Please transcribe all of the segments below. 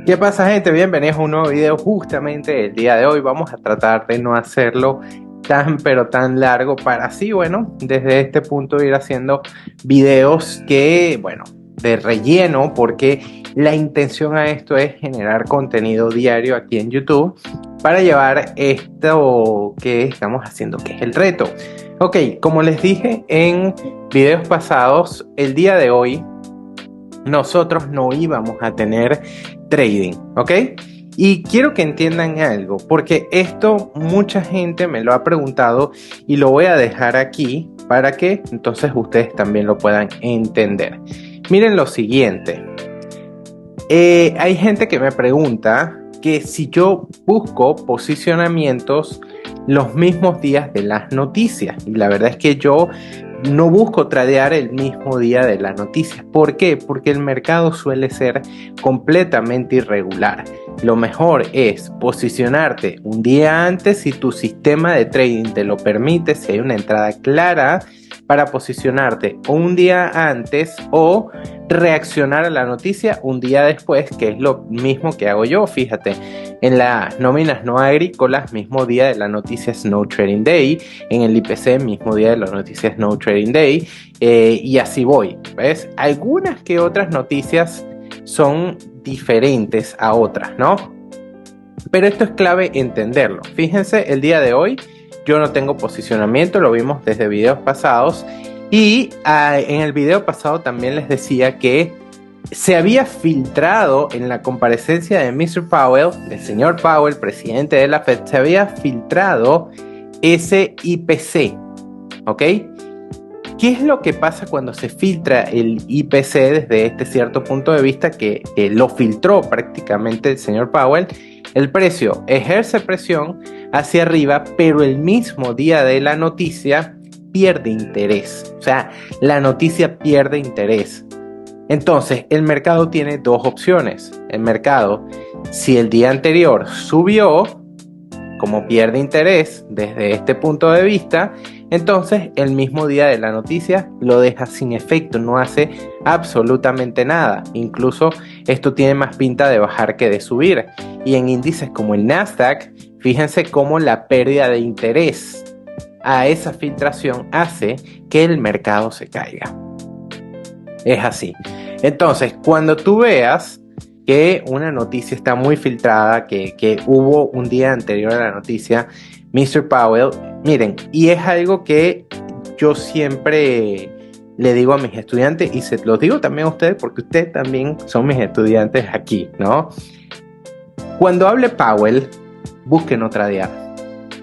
¿Qué pasa, gente? Bienvenidos a un nuevo video. Justamente el día de hoy vamos a tratar de no hacerlo tan pero tan largo para así, bueno, desde este punto ir haciendo videos que, bueno, de relleno, porque la intención a esto es generar contenido diario aquí en YouTube para llevar esto que estamos haciendo, que es el reto. Ok, como les dije en videos pasados, el día de hoy nosotros no íbamos a tener trading, ¿ok? Y quiero que entiendan algo, porque esto mucha gente me lo ha preguntado y lo voy a dejar aquí para que entonces ustedes también lo puedan entender. Miren lo siguiente, hay gente que me pregunta que si yo busco posicionamientos los mismos días de las noticias, y la verdad es que yo no busco tradear el mismo día de las noticias. ¿Por qué? Porque el mercado suele ser completamente irregular. Lo mejor es posicionarte un día antes si tu sistema de trading te lo permite, si hay una entrada clara para posicionarte un día antes o reaccionar a la noticia un día después, que es lo mismo que hago yo. Fíjate, en las nóminas no agrícolas, mismo día de la noticia es No Trading Day, en el IPC, mismo día de la noticia es No Trading Day, y así voy, ¿ves? Algunas que otras noticias son diferentes a otras, ¿no? Pero esto es clave entenderlo. Fíjense, el día de hoy yo no tengo posicionamiento, lo vimos desde videos pasados. Y en el video pasado también les decía que se había filtrado en la comparecencia de Mr. Powell, del señor Powell, presidente de la Fed, se había filtrado ese IPC, ¿ok? ¿Qué es lo que pasa cuando se filtra el IPC desde este cierto punto de vista que lo filtró prácticamente el señor Powell? El precio ejerce presión hacia arriba, pero el mismo día de la noticia pierde interés. O sea, la noticia pierde interés. Entonces, el mercado tiene dos opciones. El mercado, si el día anterior subió, como pierde interés desde este punto de vista, entonces el mismo día de la noticia lo deja sin efecto, no hace absolutamente nada. Incluso esto tiene más pinta de bajar que de subir. Y en índices como el Nasdaq, fíjense cómo la pérdida de interés a esa filtración hace que el mercado se caiga. Es así. Entonces, cuando tú veas que una noticia está muy filtrada, que hubo un día anterior a la noticia, Mr. Powell, miren, y es algo que yo siempre le digo a mis estudiantes, y se los digo también a ustedes, porque ustedes también son mis estudiantes aquí, ¿no? Cuando hable Powell, busquen otra tradear.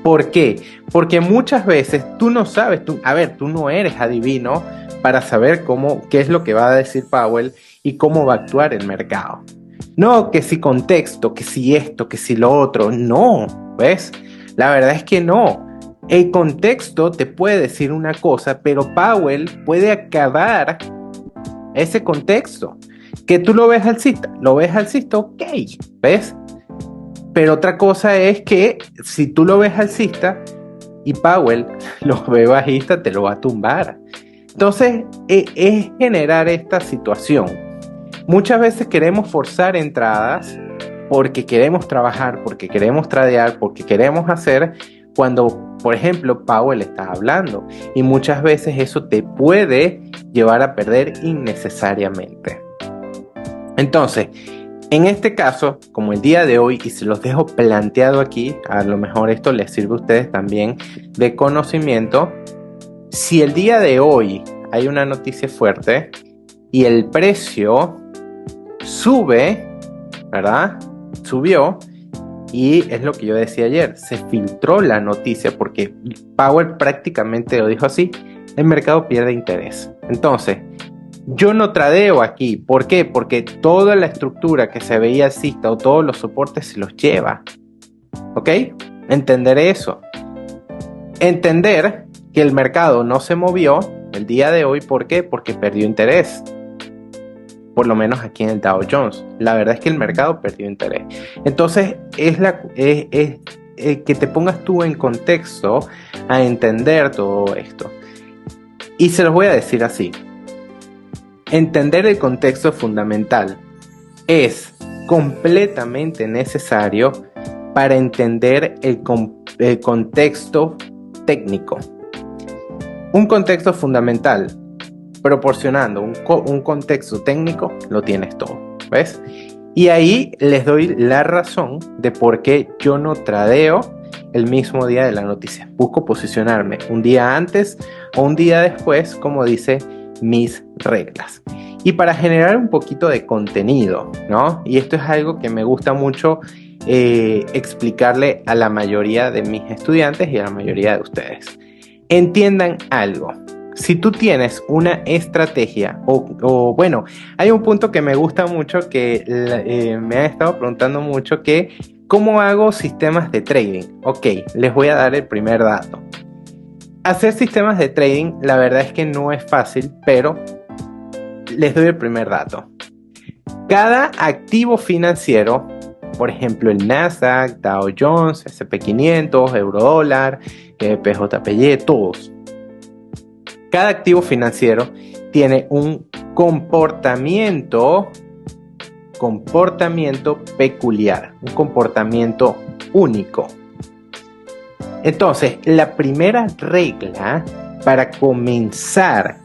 ¿Por qué? Porque muchas veces tú no sabes, tú no eres adivino para saber qué es lo que va a decir Powell y cómo va a actuar el mercado. No, que si contexto, que si esto, que si lo otro, no, ¿ves? La verdad es que no. El contexto te puede decir una cosa, pero Powell puede acabar ese contexto. Que tú lo ves alcista, ok, ¿ves? Pero otra cosa es que si tú lo ves alcista y Powell lo ve bajista, te lo va a tumbar. Entonces, es generar esta situación. Muchas veces queremos forzar entradas porque queremos trabajar, porque queremos tradear, porque queremos hacer, cuando, por ejemplo, Powell está hablando. Y muchas veces eso te puede llevar a perder innecesariamente. Entonces, en este caso, como el día de hoy, y se los dejo planteado aquí, a lo mejor esto les sirve a ustedes también de conocimiento. Si el día de hoy hay una noticia fuerte y el precio sube, ¿verdad? Subió, y es lo que yo decía ayer, se filtró la noticia porque Powell prácticamente lo dijo así, el mercado pierde interés. Entonces, yo no tradeo aquí. ¿Por qué? Porque toda la estructura que se veía alcista o todos los soportes se los lleva. ¿Ok? Entender eso. Entender que el mercado no se movió el día de hoy. ¿Por qué? Porque perdió interés. Por lo menos aquí en el Dow Jones. La verdad es que el mercado perdió interés. Entonces, es que te pongas tú en contexto a entender todo esto. Y se los voy a decir así. Entender el contexto es fundamental. Es completamente necesario para entender el contexto técnico. Un contexto fundamental, proporcionando un contexto técnico, lo tienes todo, ¿ves? Y ahí les doy la razón de por qué yo no tradeo el mismo día de la noticia. Busco posicionarme un día antes o un día después, como dice mis reglas. Y para generar un poquito de contenido, ¿no? Y esto es algo que me gusta mucho explicarle a la mayoría de mis estudiantes y a la mayoría de ustedes. Entiendan algo. Si tú tienes una estrategia o bueno, hay un punto que me gusta mucho que me han estado preguntando mucho, que ¿cómo hago sistemas de trading? Ok, les voy a dar el primer dato. Hacer sistemas de trading, la verdad es que no es fácil, pero les doy el primer dato. Cada activo financiero, por ejemplo el Nasdaq, Dow Jones, S&P 500, Eurodólar, PJPY, todos. Cada activo financiero tiene un comportamiento peculiar, un comportamiento único. Entonces, la primera regla para comenzar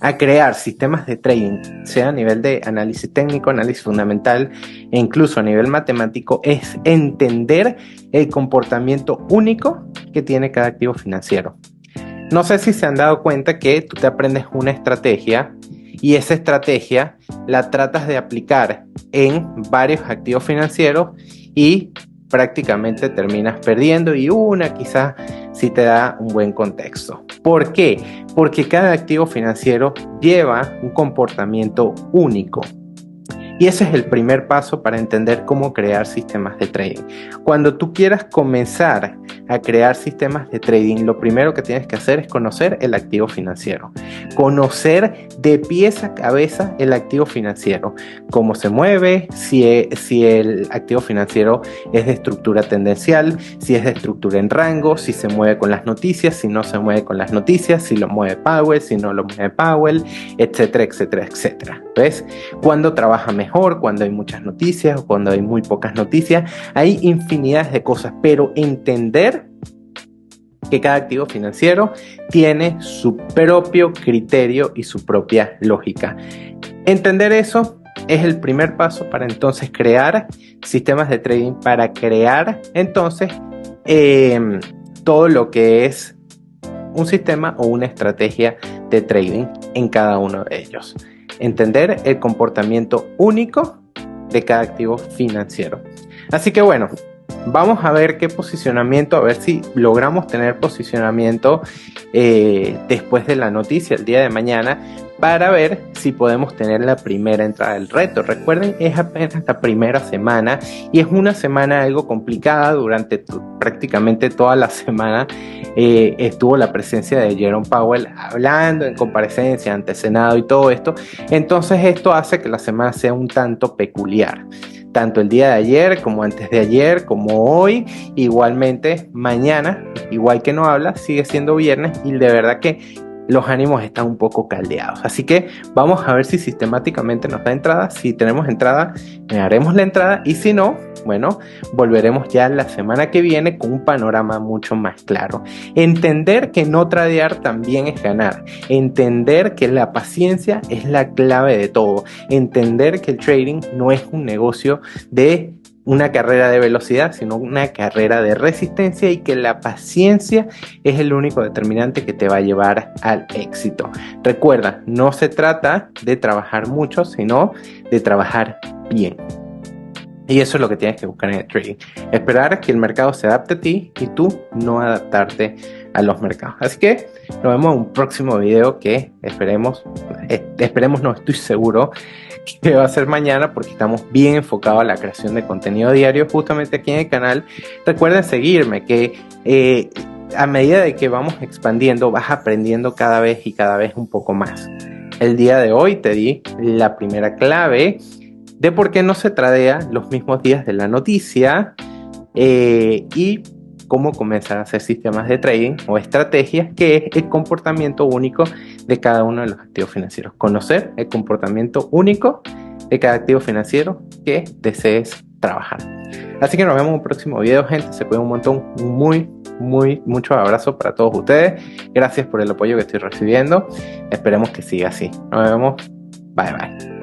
a crear sistemas de trading, sea a nivel de análisis técnico, análisis fundamental e incluso a nivel matemático, es entender el comportamiento único que tiene cada activo financiero. No sé si se han dado cuenta que tú te aprendes una estrategia y esa estrategia la tratas de aplicar en varios activos financieros y prácticamente terminas perdiendo, y una quizás sí te da un buen contexto. ¿Por qué? Porque cada activo financiero lleva un comportamiento único. Y ese es el primer paso para entender cómo crear sistemas de trading. Cuando tú quieras comenzar a crear sistemas de trading, lo primero que tienes que hacer es conocer el activo financiero. Conocer de pies a cabeza el activo financiero. Cómo se mueve, si el activo financiero es de estructura tendencial, si es de estructura en rango, si se mueve con las noticias, si no se mueve con las noticias, si lo mueve Powell, si no lo mueve Powell, etcétera, etcétera, etcétera. ¿Ves? Cuando trabaja mejor, cuando hay muchas noticias o cuando hay muy pocas noticias, hay infinidad de cosas, pero entender que cada activo financiero tiene su propio criterio y su propia lógica. Entender eso es el primer paso para entonces crear sistemas de trading, para crear entonces todo lo que es un sistema o una estrategia de trading en cada uno de ellos. Entender el comportamiento único de cada activo financiero. Así que bueno, vamos a ver qué posicionamiento, a ver si logramos tener posicionamiento después de la noticia el día de mañana, para ver si podemos tener la primera entrada del reto. Recuerden, es apenas la primera semana y es una semana algo complicada. Durante prácticamente toda la semana estuvo la presencia de Jerome Powell hablando en comparecencia ante el Senado y todo esto. Entonces esto hace que la semana sea un tanto peculiar. Tanto el día de ayer como antes de ayer como hoy, igualmente mañana, igual que no habla, sigue siendo viernes y de verdad que los ánimos están un poco caldeados. Así que vamos a ver si sistemáticamente nos da entrada. Si tenemos entrada, haremos la entrada, y si no, bueno, volveremos ya la semana que viene con un panorama mucho más claro. Entender que no tradear también es ganar. Entender que la paciencia es la clave de todo. Entender que el trading no es un negocio de una carrera de velocidad, sino una carrera de resistencia, y que la paciencia es el único determinante que te va a llevar al éxito. Recuerda, no se trata de trabajar mucho, sino de trabajar bien. Y eso es lo que tienes que buscar en el trading. Esperar a que el mercado se adapte a ti y tú no adaptarte a los mercados. Así que nos vemos en un próximo video que esperemos, no, estoy seguro que va a ser mañana, porque estamos bien enfocados a la creación de contenido diario justamente aquí en el canal. Recuerden seguirme, que a medida de que vamos expandiendo vas aprendiendo cada vez un poco más. El día de hoy te di la primera clave de por qué no se tradea los mismos días de la noticia y cómo comenzar a hacer sistemas de trading o estrategias, que es el comportamiento único de cada uno de los activos financieros. Conocer el comportamiento único de cada activo financiero que desees trabajar. Así que nos vemos en un próximo video, gente. Se cuida un montón. Muchos abrazos para todos ustedes. Gracias por el apoyo que estoy recibiendo. Esperemos que siga así. Nos vemos. Bye bye.